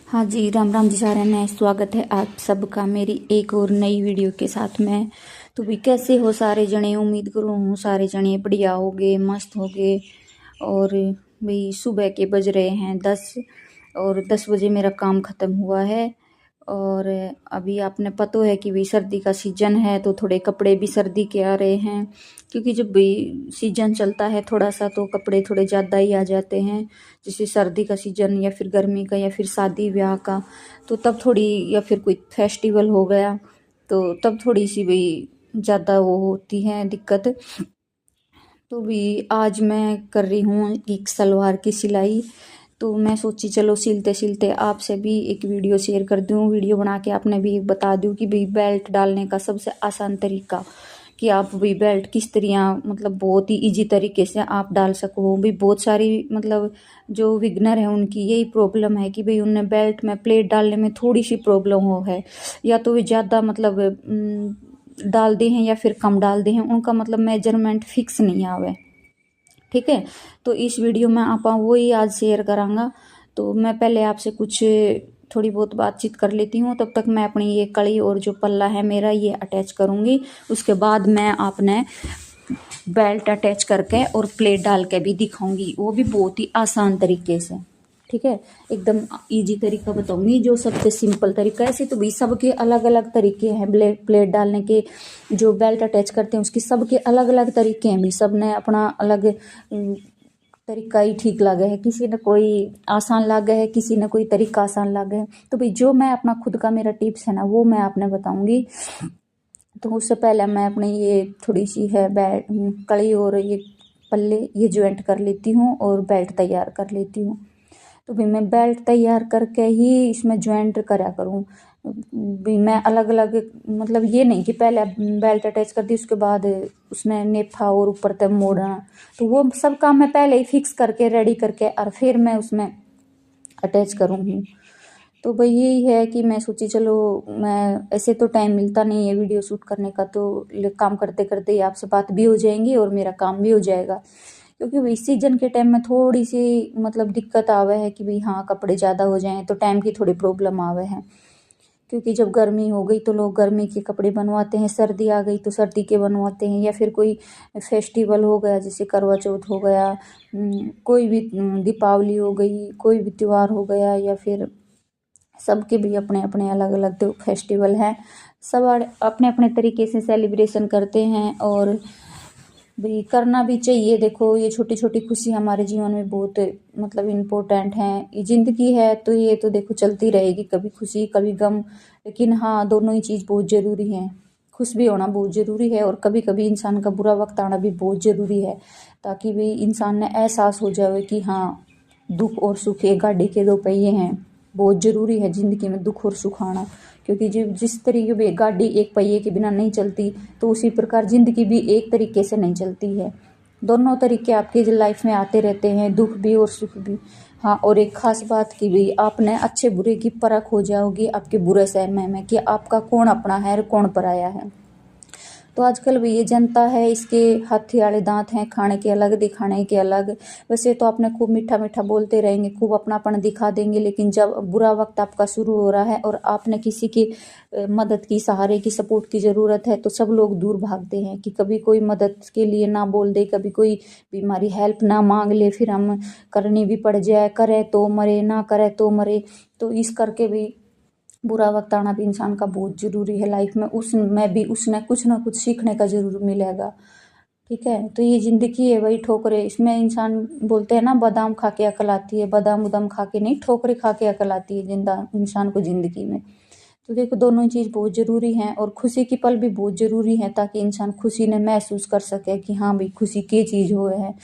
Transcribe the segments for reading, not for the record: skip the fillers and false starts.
हाँ जी, राम राम जी सारे ने। स्वागत है आप सबका मेरी एक और नई वीडियो के साथ में। तो भी कैसे हो सारे जने, उम्मीद करूँ सारे जने बढ़िया होगे, मस्त होगे। और भाई सुबह के बज रहे हैं 10 और 10 बजे मेरा काम ख़त्म हुआ है। और अभी आपने पता है कि भाई सर्दी का सीजन है, तो थोड़े कपड़े भी सर्दी के आ रहे हैं, क्योंकि जब भी सीजन चलता है थोड़ा सा तो कपड़े थोड़े ज़्यादा ही आ जाते हैं। जैसे सर्दी का सीजन या फिर गर्मी का या फिर शादी ब्याह का, तो तब थोड़ी, या फिर कोई फेस्टिवल हो गया तो तब थोड़ी सी भाई ज़्यादा वो होती है दिक्कत। तो भी आज मैं कर रही हूँ एक सलवार की सिलाई। तो मैं सोची चलो सिलते सिलते आपसे भी एक वीडियो शेयर कर दूँ, वीडियो बना के आपने भी बता दूँ कि भाई बेल्ट डालने का सबसे आसान तरीका, कि आप भी बेल्ट किस तरह मतलब बहुत ही इजी तरीके से आप डाल सको। भी बहुत सारी मतलब जो विगनर है उनकी यही प्रॉब्लम है कि भाई उन्हें बेल्ट में प्लेट डालने में थोड़ी सी प्रॉब्लम हो है, या तो वे ज़्यादा मतलब डाल दे हैं या फिर कम डाल दे हैं, उनका मतलब मेजरमेंट फिक्स नहीं आवे। ठीक है, तो इस वीडियो में आप वही आज शेयर करांगा। तो मैं पहले आपसे कुछ थोड़ी बहुत बातचीत कर लेती हूँ, तब तक मैं अपनी ये कड़ी और जो पल्ला है मेरा ये अटैच करूँगी। उसके बाद मैं आपने बेल्ट अटैच करके और प्लेट डाल के भी दिखाऊंगी, वो भी बहुत ही आसान तरीके से। ठीक है, एकदम इजी तरीका बताऊंगी, जो सबसे सिंपल तरीका है। ऐसे तो भी सबके अलग अलग तरीके हैं प्लेट डालने के, जो बेल्ट अटैच करते हैं उसके सबके अलग अलग तरीके हैं। भी सब ने अपना अलग तरीका ही ठीक लगे है, किसी ने कोई आसान लगे है, किसी ने कोई तरीका आसान लगे है। तो भाई जो मैं अपना खुद का मेरा टिप्स है ना वो मैं आपने बताऊंगी। तो उससे पहले मैं अपने ये थोड़ी सी है कड़ी और ये पल्ले ये ज्वाइंट कर लेती हूँ और बेल्ट तैयार कर लेती हूँ। तो भी मैं बेल्ट तैयार करके ही इसमें ज्वाइंट करा करूँ। भी मैं अलग अलग मतलब ये नहीं कि पहले बेल्ट अटैच कर दी उसके बाद उसमें नेफा और ऊपर तक मोड़ना, तो वो सब काम मैं पहले ही फिक्स करके रेडी करके और फिर मैं उसमें अटैच करूँगी। तो भाई यही है कि मैं सोची चलो, मैं ऐसे तो टाइम मिलता नहीं है वीडियो शूट करने का, तो काम करते करते ही आपसे बात भी हो जाएंगी और मेरा काम भी हो जाएगा। क्योंकि भाई सीजन के टाइम में थोड़ी सी मतलब दिक्कत आवे है कि भाई हाँ कपड़े ज़्यादा हो जाएं तो टाइम की थोड़ी प्रॉब्लम आवे है। क्योंकि जब गर्मी हो गई तो लोग गर्मी के कपड़े बनवाते हैं, सर्दी आ गई तो सर्दी के बनवाते हैं, या फिर कोई फेस्टिवल हो गया जैसे करवा चौथ हो गया, कोई भी दीपावली हो गई, कोई भी त्यौहार हो गया, या फिर सबके भी अपने अपने अलग अलग तो फेस्टिवल हैं। सब अपने अपने तरीके से सेलिब्रेशन करते हैं और भी करना भी चाहिए। देखो ये छोटी छोटी खुशी हमारे जीवन में बहुत मतलब इम्पोर्टेंट हैं। ये ज़िंदगी है तो ये तो देखो चलती रहेगी, कभी खुशी कभी गम, लेकिन हाँ दोनों ही चीज़ बहुत ज़रूरी हैं। खुश भी होना बहुत ज़रूरी है और कभी कभी इंसान का बुरा वक्त आना भी बहुत ज़रूरी है, ताकि भी इंसान ने एहसास हो जाए कि हाँ दुख और सुख एक गाड़ी के दो पहिए हैं। बहुत ज़रूरी है ज़िंदगी में दुख और सुख आना, क्योंकि जिस तरीके भी गाड़ी एक पहिए के बिना नहीं चलती, तो उसी प्रकार ज़िंदगी भी एक तरीके से नहीं चलती है। दोनों तरीके आपकी लाइफ में आते रहते हैं, दुख भी और सुख भी। हाँ, और एक खास बात की भी आपने अच्छे बुरे की परख हो जाओगी आपके बुरे समय में, कि आपका कौन अपना है और कौन पराया है। तो आजकल भी ये जनता है, इसके हाथी वाले दांत हैं, खाने के अलग दिखाने के अलग। वैसे तो आपने खूब मीठा मीठा बोलते रहेंगे, खूब अपनापन दिखा देंगे, लेकिन जब बुरा वक्त आपका शुरू हो रहा है और आपने किसी की मदद की, सहारे की, सपोर्ट की ज़रूरत है, तो सब लोग दूर भागते हैं कि कभी कोई मदद के लिए ना बोल दे, कभी कोई बीमारी हेल्प ना मांग ले, फिर हम करनी भी पड़ जाए, करे तो मरे ना करे तो मरे। तो इस करके भी बुरा वक्त आना भी इंसान का बहुत ज़रूरी है लाइफ में, उसमें भी उसने कुछ ना कुछ सीखने का ज़रूर मिलेगा। ठीक है, तो ये ज़िंदगी है, वही ठोकरे, इसमें इंसान बोलते हैं ना बादाम खा के अकल आती है, बादाम उदाम खा के नहीं, ठोकरे खा के अकल आती है जिंदा इंसान को ज़िंदगी में। तो देखो दोनों ही चीज़ बहुत ज़रूरी हैं, और खुशी की पल भी बहुत ज़रूरी है, ताकि इंसान खुशी ने महसूस कर सके कि हाँ भाई खुशी के चीज़ हो है।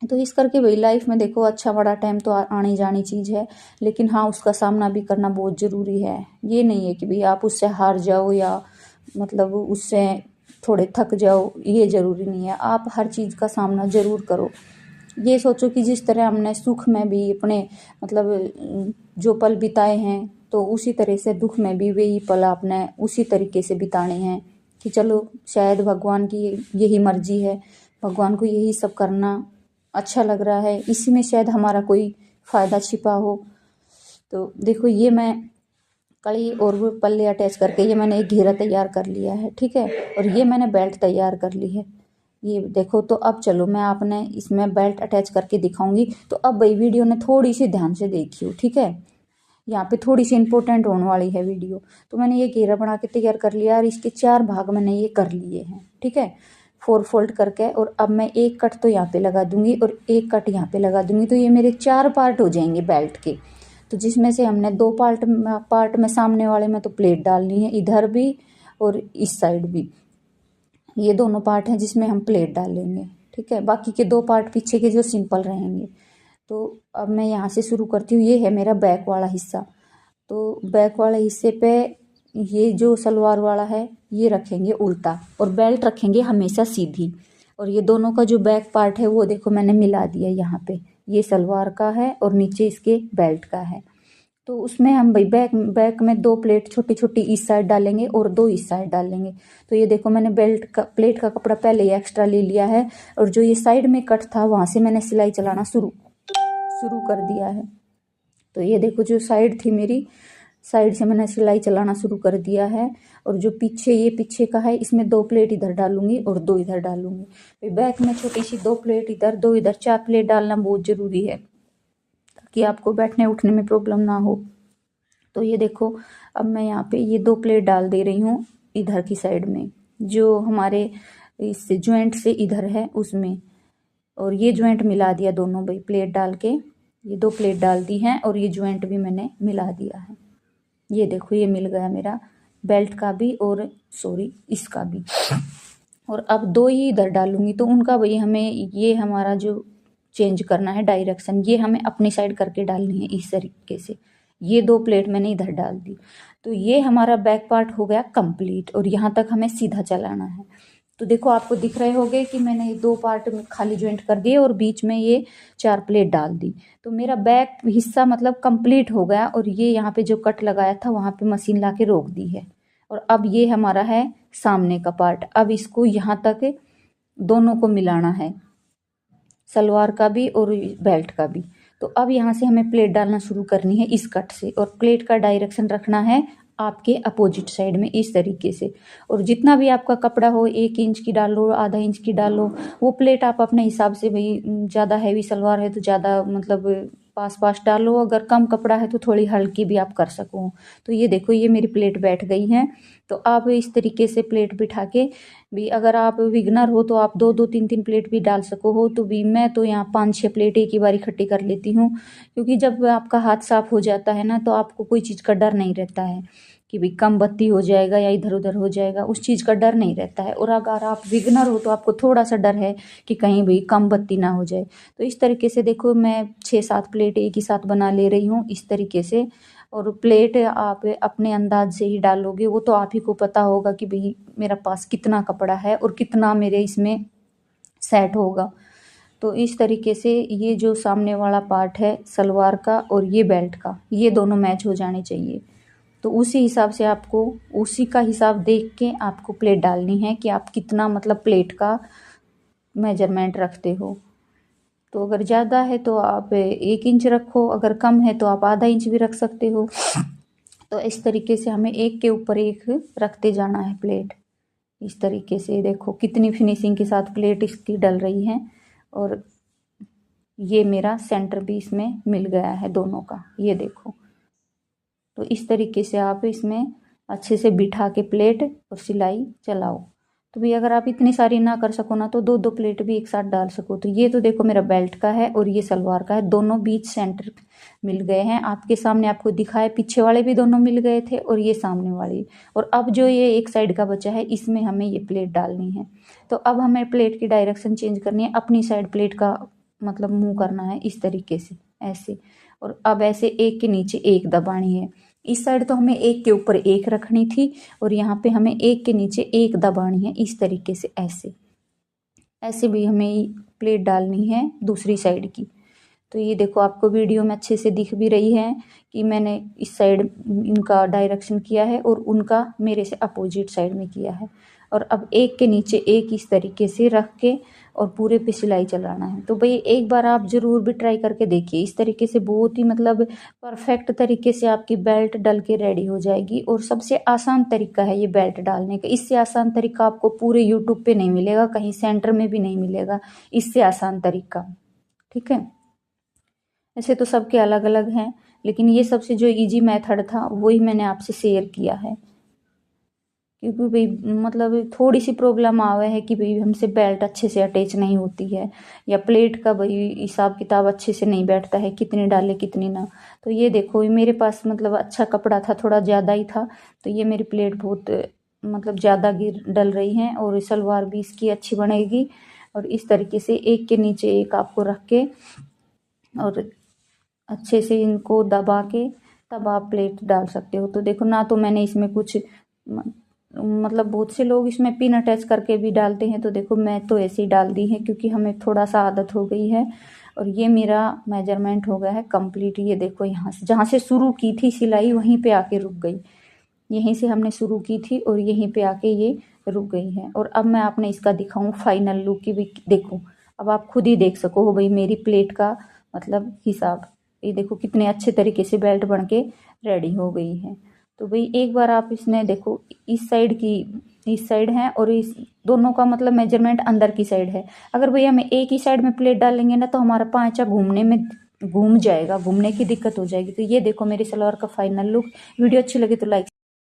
तो इस करके भाई लाइफ में देखो अच्छा बड़ा टाइम तो आनी जानी चीज़ है, लेकिन हाँ उसका सामना भी करना बहुत ज़रूरी है। ये नहीं है कि भाई आप उससे हार जाओ या मतलब उससे थोड़े थक जाओ, ये ज़रूरी नहीं है। आप हर चीज़ का सामना ज़रूर करो। ये सोचो कि जिस तरह हमने सुख में भी अपने मतलब जो पल बिताए हैं, तो उसी तरह से दुख में भी वही पल आपने उसी तरीके से बिताने हैं। कि चलो शायद भगवान की यही मर्जी है, भगवान को यही सब करना अच्छा लग रहा है, इसी में शायद हमारा कोई फ़ायदा छिपा हो। तो देखो ये मैं कड़ी और वो पल्ले अटैच करके ये मैंने एक घेरा तैयार कर लिया है, ठीक है। और ये मैंने बेल्ट तैयार कर ली है, ये देखो। तो अब चलो मैं आपने इसमें बेल्ट अटैच करके दिखाऊंगी। तो अब भाई वीडियो ने थोड़ी सी ध्यान से देखियो, ठीक है। यहाँ पे थोड़ी सी इंपॉर्टेंट होने वाली है वीडियो। तो मैंने ये घेरा बना के तैयार कर लिया और इसके 4 भाग मैंने ये कर लिए हैं, ठीक है, 4 फोल्ड करके। और अब मैं एक कट तो यहाँ पे लगा दूंगी और एक कट यहाँ पे लगा दूंगी। तो ये मेरे 4 पार्ट हो जाएंगे बेल्ट के। तो जिसमें से हमने 2 पार्ट में सामने वाले में तो प्लेट डालनी है, इधर भी और इस साइड भी। ये दोनों पार्ट हैं जिसमें हम प्लेट डालेंगे, ठीक है। बाकी के 2 पार्ट पीछे के जो सिंपल रहेंगे। तो अब मैं यहाँ से शुरू करती हूँ। ये है मेरा बैक वाला हिस्सा। तो बैक वाले हिस्से पे ये जो सलवार वाला है ये रखेंगे उल्टा और बेल्ट रखेंगे हमेशा सीधी। और ये दोनों का जो बैक पार्ट है वो देखो मैंने मिला दिया यहाँ पे, ये सलवार का है और नीचे इसके बेल्ट का है। तो उसमें हम भाई बैक में 2 प्लेट छोटी छोटी इस साइड डालेंगे और 2 इस साइड डालेंगे। तो ये देखो मैंने प्लेट का कपड़ा पहले ही एक्स्ट्रा ले लिया है और जो ये साइड में कट था वहाँ से मैंने सिलाई चलाना शुरू कर दिया है। तो ये देखो जो साइड थी मेरी, साइड से मैंने सिलाई चलाना शुरू कर दिया है। और जो पीछे ये पीछे का है इसमें 2 प्लेट इधर डालूंगी और 2 इधर डालूंगी। फिर बैक में छोटी सी 2 प्लेट इधर 2 इधर, 4 प्लेट डालना बहुत ज़रूरी है ताकि आपको बैठने उठने में प्रॉब्लम ना हो। तो ये देखो अब मैं यहाँ पे ये 2 प्लेट डाल दे रही हूँ इधर की साइड में, जो हमारे इस जॉइंट से इधर है उसमें। और ये जॉइंट मिला दिया दोनों भाई प्लेट डाल के, ये 2 प्लेट डाल दी हैं और ये जॉइंट भी मैंने मिला दिया है। ये देखो ये मिल गया मेरा बेल्ट का भी और सॉरी इसका भी। और अब 2 ही इधर डालूंगी। तो उनका भाई हमें ये हमारा जो चेंज करना है डायरेक्शन, ये हमें अपनी साइड करके डालनी है इस तरीके से। ये 2 प्लेट मैंने इधर डाल दी। तो ये हमारा बैक पार्ट हो गया कंप्लीट और यहाँ तक हमें सीधा चलाना है। तो देखो आपको दिख रहे होंगे कि मैंने ये 2 पार्ट में खाली जॉइंट कर दिए और बीच में ये 4 प्लेट डाल दी। तो मेरा बैक हिस्सा मतलब कंप्लीट हो गया। और ये यहाँ पे जो कट लगाया था वहाँ पे मशीन ला के रोक दी है। और अब ये हमारा है सामने का पार्ट। अब इसको यहाँ तक दोनों को मिलाना है, सलवार का भी और बेल्ट का भी। तो अब यहाँ से हमें प्लेट डालना शुरू करनी है इस कट से। और प्लेट का डायरेक्शन रखना है आपके अपोजिट साइड में इस तरीके से। और जितना भी आपका कपड़ा हो 1 इंच की डालो, आधा इंच की डालो, वो प्लेट आप अपने हिसाब से, भाई ज़्यादा हैवी सलवार है तो ज़्यादा मतलब पास डालो, अगर कम कपड़ा है तो थोड़ी हल्की भी आप कर सको। तो ये देखो ये मेरी प्लेट बैठ गई हैं। तो आप इस तरीके से प्लेट बिठा के भी, अगर आप विगनर हो तो आप 2-2 3-3 प्लेट भी डाल सको हो। तो भी मैं तो यहाँ 5-6 प्लेट एक ही बार इकट्ठी कर लेती हूँ, क्योंकि जब आपका हाथ साफ हो जाता है ना तो आपको कोई चीज़ का डर नहीं रहता है कि भाई कम बत्ती हो जाएगा या इधर उधर हो जाएगा, उस चीज़ का डर नहीं रहता है। और अगर आप विगनर हो तो आपको थोड़ा सा डर है कि कहीं भी कम बत्ती ना हो जाए। तो इस तरीके से देखो मैं 6-7 प्लेट एक ही साथ बना ले रही हूँ इस तरीके से। और प्लेट आप अपने अंदाज से ही डालोगे, वो तो आप ही को पता होगा कि भाई मेरा पास कितना कपड़ा है और कितना मेरे इसमें सेट होगा। तो इस तरीके से ये जो सामने वाला पार्ट है सलवार का और ये बेल्ट का, ये दोनों मैच हो जाने चाहिए। तो उसी हिसाब से आपको, उसी का हिसाब देख के आपको प्लेट डालनी है कि आप कितना मतलब प्लेट का मेजरमेंट रखते हो। तो अगर ज़्यादा है तो आप 1 इंच रखो, अगर कम है तो आप आधा इंच भी रख सकते हो। तो इस तरीके से हमें एक के ऊपर एक रखते जाना है प्लेट। इस तरीके से देखो कितनी फिनिशिंग के साथ प्लेट इसकी डल रही है। और ये मेरा सेंटर भी इसमें मिल गया है दोनों का, ये देखो। तो इस तरीके से आप इसमें अच्छे से बिठा के प्लेट और सिलाई चलाओ। तो भी अगर आप इतनी सारी ना कर सको ना तो 2-2 प्लेट भी एक साथ डाल सको। तो ये तो देखो मेरा बेल्ट का है और ये सलवार का है, दोनों बीच सेंटर मिल गए हैं। आपके सामने आपको दिखाए पीछे वाले भी दोनों मिल गए थे और ये सामने वाले। और अब जो ये एक साइड का बचा है इसमें हमें ये प्लेट डालनी है। तो अब हमें प्लेट की डायरेक्शन चेंज करनी है, अपनी साइड प्लेट का मतलब मुँह करना है इस तरीके से, ऐसे। और अब ऐसे एक के नीचे एक दबानी है। इस साइड तो हमें एक के ऊपर एक रखनी थी और यहाँ पे हमें एक के नीचे एक दबानी है इस तरीके से, ऐसे ऐसे भी हमें प्लेट डालनी है दूसरी साइड की। तो ये देखो आपको वीडियो में अच्छे से दिख भी रही है कि मैंने इस साइड इनका डायरेक्शन किया है और उनका मेरे से अपोजिट साइड में किया है। और अब एक के नीचे एक इस तरीके से रख के और पूरे पे सिलाई चलाना है। तो भाई एक बार आप ज़रूर भी ट्राई करके देखिए। इस तरीके से बहुत ही मतलब परफेक्ट तरीके से आपकी बेल्ट डल के रेडी हो जाएगी। और सबसे आसान तरीका है ये बेल्ट डालने का। इससे आसान तरीका आपको पूरे यूट्यूब पे नहीं मिलेगा, कहीं सेंटर में भी नहीं मिलेगा इससे आसान तरीका। ठीक है, ऐसे तो सबके अलग अलग हैं, लेकिन ये सबसे जो इजी मेथड था वही मैंने आपसे शेयर किया है। क्योंकि भाई मतलब थोड़ी सी प्रॉब्लम आवे है कि भाई हमसे बेल्ट अच्छे से अटैच नहीं होती है, या प्लेट का भाई हिसाब किताब अच्छे से नहीं बैठता है, कितनी डाले कितनी ना। तो ये देखो, ये मेरे पास मतलब अच्छा कपड़ा था, थोड़ा ज़्यादा ही था, तो ये मेरी प्लेट बहुत मतलब ज़्यादा गिर डल रही है। और सलवार भी इसकी अच्छी बनेगी। और इस तरीके से एक के नीचे एक आपको रख के और अच्छे से इनको दबा के तब आप प्लेट डाल सकते हो। तो देखो ना, तो मैंने इसमें कुछ मतलब बहुत से लोग इसमें पिन अटैच करके भी डालते हैं, तो देखो मैं तो ऐसे ही डाल दी है क्योंकि हमें थोड़ा सा आदत हो गई है। और ये मेरा मेजरमेंट हो गया है कंप्लीट। ये देखो, यहाँ से जहाँ से शुरू की थी सिलाई वहीं पे आके रुक गई। यहीं से हमने शुरू की थी और यहीं पे आके ये रुक गई है। और अब मैं आपने इसका दिखाऊं फाइनल लुक की भी। देखो, अब आप खुद ही देख सको हो भाई मेरी प्लेट का मतलब हिसाब। ये देखो कितने अच्छे तरीके से बेल्ट बन के रेडी हो गई है। तो भाई एक बार आप इसमें देखो, इस साइड है और इस दोनों का मतलब मेजरमेंट अंदर की साइड है। अगर भैया हम एक ही साइड में प्लेट डालेंगे ना तो हमारा पांचा घूमने में घूम जाएगा, घूमने की दिक्कत हो जाएगी। तो ये देखो मेरी सलवार का फाइनल लुक। वीडियो अच्छी लगी तो लाइक